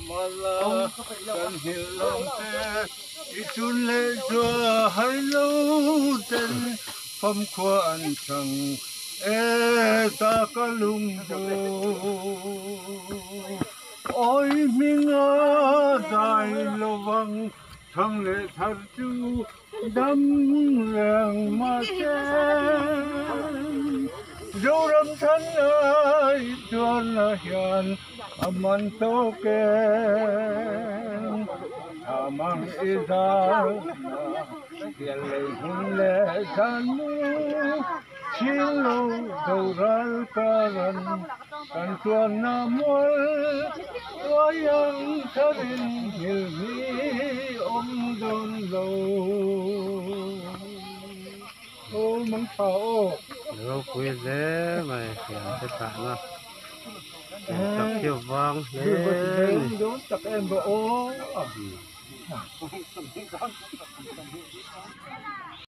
mala kan hilang te itun le cho hai lâu ten phong khoan chẳng ta cả lung do ôi mình ở đại lo vắng thằng lệ thật chu đâm làng mà chen dấu đâm thân ơi tuôn là hiền aman to ken amang izar tiền lệ hun lệ san chilo doral karan kan tuan namol wayang sarin hilmi don lo ô măng phao Được quý dễ mày thì tất cả nó tập chiều vang lên tập em bộ